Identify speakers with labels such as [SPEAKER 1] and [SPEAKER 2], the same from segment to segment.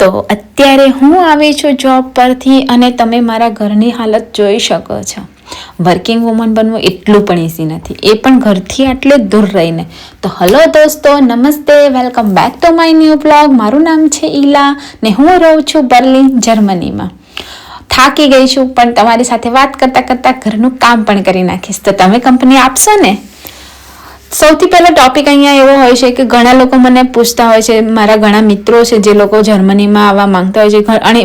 [SPEAKER 1] તો અત્યારે હું આવી છું જોબ પરથી અને તમે મારા ઘરની હાલત જોઈ શકો છો. વર્કિંગ વુમન બનવું એટલું પણ ઇઝી નથી, એ પણ ઘરથી આટલે દૂર રહીને. તો હલો દોસ્તો, નમસ્તે, welcome back to my new blog. મારું નામ છે ઈલા ને હું રહું છું બર્લિન, જર્મનીમાં. થાકી ગઈ છું પણ તમારી સાથે વાત કરતાં કરતાં ઘરનું કામ પણ કરી નાખીશ. તો તમે કંપની આપશો ને? સૌથી પહેલો ટોપિક અહીંયા એવો હોય છે કે ઘણા લોકો મને પૂછતા હોય છે, મારા ઘણા મિત્રો છે જે લોકો જર્મનીમાં આવવા માંગતા હોય છે અને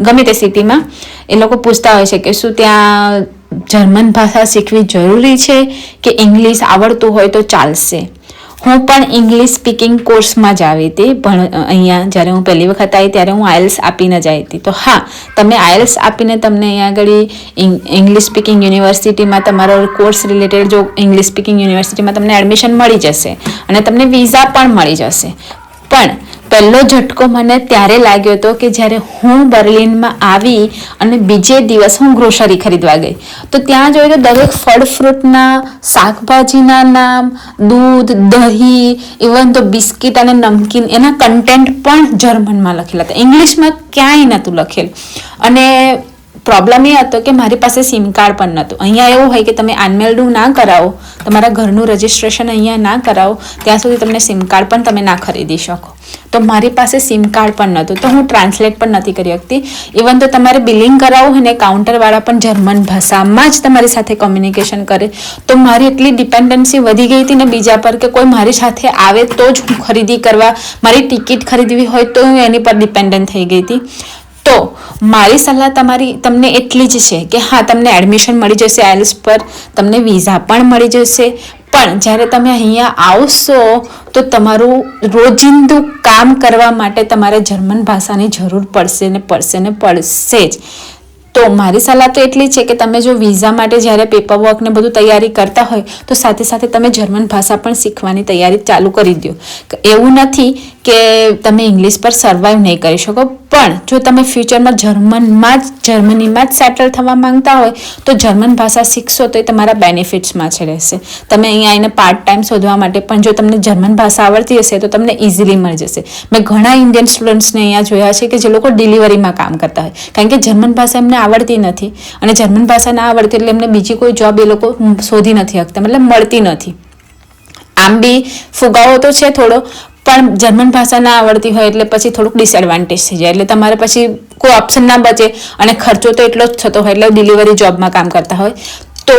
[SPEAKER 1] ગમે તે સિટીમાં, એ લોકો પૂછતા હોય છે કે શું ત્યાં જર્મન ભાષા શીખવી જરૂરી છે કે ઇંગ્લિશ આવડતું હોય તો ચાલશે. હું પણ ઇંગ્લિશ સ્પીકિંગ કોર્સમાં જ આવી હતી અહીંયા. જ્યારે હું પહેલી વખત આવી ત્યારે હું આયલ્સ આપીને જ આવી હતી. તો હા, તમે આયલ્સ આપીને તમને અહીંયા આગળ ઇંગ્લિશ સ્પીકિંગ યુનિવર્સિટીમાં તમારો કોર્સ રિલેટેડ જો ઇંગ્લિશ સ્પીકિંગ યુનિવર્સિટીમાં તમને એડમિશન મળી જશે અને તમને વિઝા પણ મળી જશે. પણ પહેલો ઝટકો મને ત્યારે લાગ્યો હતો કે જ્યારે હું બર્લિનમાં આવી અને બીજે દિવસ હું ગ્રોસરી ખરીદવા ગઈ તો ત્યાં જોયું તો દરેક ફળ ફ્રૂટના, શાકભાજીના નામ, દૂધ, દહીં, ઇવન તો બિસ્કિટ અને નમકીન, એના કન્ટેન્ટ પણ જર્મનમાં લખેલા હતા, ઇંગ્લિશમાં ક્યાંય નહોતું લખેલું. અને પ્રોબ્લેમ એ હતો કે મારી પાસે સિમ કાર્ડ પણ નહોતું. અહીંયા એવું હોય કે તમે આનમેલ્ડું ના કરાવો, તમારા ઘરનું રજિસ્ટ્રેશન અહીંયા ના કરાવો ત્યાં સુધી તમને સિમ કાર્ડ પણ તમે ના ખરીદી શકો. તો મારી પાસે સિમ કાર્ડ પણ નહોતું, તો હું ટ્રાન્સલેટ પણ નથી કરી શકતી. ઇવન તો તમારે બિલિંગ કરાવવું હોય ને, કાઉન્ટરવાળા પણ જર્મન ભાષામાં જ તમારી સાથે કોમ્યુનિકેશન કરે. તો મારી એટલી ડિપેન્ડન્સી વધી ગઈ હતી ને બીજા પર કે કોઈ મારી સાથે આવે તો જ હું ખરીદી કરવા, મારી ટિકિટ ખરીદવી હોય તો હું એની પર ડિપેન્ડન્ટ થઈ ગઈ હતી. તો મારી સલાહ તમને એટલી જ છે કે હા, તમને એડમિશન મળી જશે આયલ્સ પર, તમને વિઝા પણ મળી જશે. પણ જ્યારે તમે અહીંયા આવશો તો તમારું રોજિંદુ કામ કરવા માટે તમારે જર્મન ભાષાની જરૂર પડશે ને પડશે ને પડશે જ. તો મારી સલાહ તો એટલી છે કે તમે જો વિઝા માટે જ્યારે પેપર વર્ક ને બધું તૈયારી કરતા હોય તો સાથે સાથે તમે જર્મન ભાષા પણ શીખવાની તૈયારી ચાલુ કરી દો. એવું નથી કે તમે ઇંગ્લિશ પર સર્વાઈવ નહીં કરી શકો, પણ જો તમે ફ્યુચરમાં જર્મનીમાં જ સેટલ થવા માંગતા હોય તો જર્મન ભાષા શીખશો તો એ તમારા બેનિફિટ્સમાં જ રહેશે. તમે અહીંયા આવીને પાર્ટ ટાઈમ શોધવા માટે પણ જો તમને જર્મન ભાષા આવડતી હશે તો તમને ઇઝીલી મળી જશે. મેં ઘણા ઇન્ડિયન સ્ટુડન્ટ્સને અહીંયા જોયા છે કે જે લોકો ડિલિવરીમાં કામ કરતા હોય, કારણ કે જર્મન ભાષા એમને આવડતી નથી અને જર્મન ભાષા ના આવડતી એટલે એમને બીજી કોઈ જોબ એ લોકો શોધી નથી શકતા, મતલબ મળતી નથી. આમ બી ફુગાવો તો છે થોડો, પણ જર્મન ભાષા ના આવડતી હોય એટલે પછી થોડુંક ડિસએડવાન્ટેજ થઈ જાય. એટલે તમારે પછી કોઈ ઓપ્શન ના બચે અને ખર્ચો તો એટલો જ થતો હોય એટલે ડિલિવરી જોબમાં કામ કરતા હોય. તો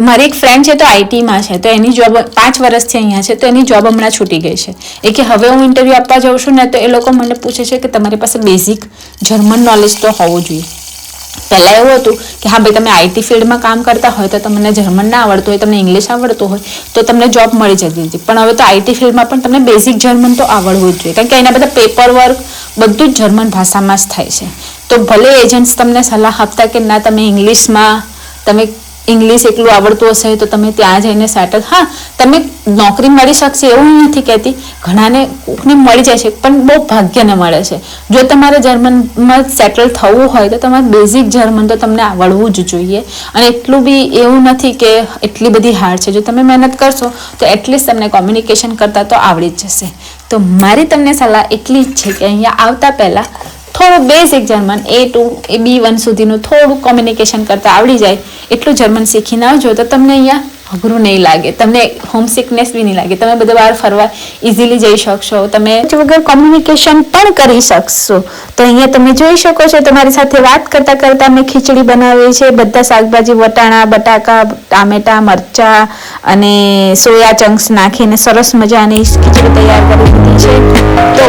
[SPEAKER 1] મારી એક ફ્રેન્ડ છે તો આઈટીમાં છે, તો એની જોબ 5 વર્ષથી અહીંયા છે, તો એની જોબ હમણાં છૂટી ગઈ છે. એ કે હવે હું ઇન્ટરવ્યૂ આપવા જાઉં છું ને તો એ લોકો મને પૂછે છે કે તમારી પાસે બેઝિક જર્મન નોલેજ તો હોવું જોઈએ. પહેલાં એવું હતું કે હા ભાઈ, તમે આઈટી ફિલ્ડમાં કામ કરતા હોય તો તમને જર્મન ના આવડતું હોય, તમને ઇંગ્લિશ આવડતું હોય તો તમને જોબ મળી જતી હતી. પણ હવે તો આઈટી ફિલ્ડમાં પણ તમને બેઝિક જર્મન તો આવડવું જ જોઈએ, કારણ કે એના બધા પેપર વર્ક બધું જ જર્મન ભાષામાં જ થાય છે. તો ભલે એજન્ટ્સ તમને સલાહ આપતા કે ના, તમે ઇંગ્લિશ એટલું આવડતું હશે તો તમે ત્યાં જઈને સેટલ, હા તમે નોકરી મળી શકશે એવું નથી કહેતી, ઘણાને કોકને મળી જાય છે પણ બહુ ભાગ્યને મળે છે. જો તમારે જર્મનમાં સેટલ થવું હોય તો તમારે બેઝિક જર્મન તો તમને આવડવું જ જોઈએ. અને એટલું બી એવું નથી કે એટલી બધી હાર્ડ છે. જો તમે મહેનત કરશો તો એટલીસ્ટ તમને કોમ્યુનિકેશન કરતાં તો આવડી જ જશે. તો મારી તમને સલાહ એટલી જ છે કે અહીંયા આવતા પહેલાં થોડું બેઝિક જર્મન A2 B1 સુધીનું થોડું કોમ્યુનિકેશન કરતાં આવડી જાય એટલું જર્મન શીખીને આવજો તો તમને અહીંયા અઘરું નહીં લાગે, તમને હોમ સિકનેસ બી નહીં લાગે, તમે બધા બહાર ફરવા ઇઝીલી જઈ શકશો, તમે વગર કોમ્યુનિકેશન પણ કરી શકશો. તો અહીંયા તમે જોઈ શકો છો, તમારી સાથે વાત કરતાં કરતાં મેં ખીચડી બનાવી છે. બધા શાકભાજી, વટાણા, બટાકા, ટામેટા, મરચાં અને સોયા ચંક્સ નાખીને સરસ મજાની ખીચડી તૈયાર કરી દીધી છે. તો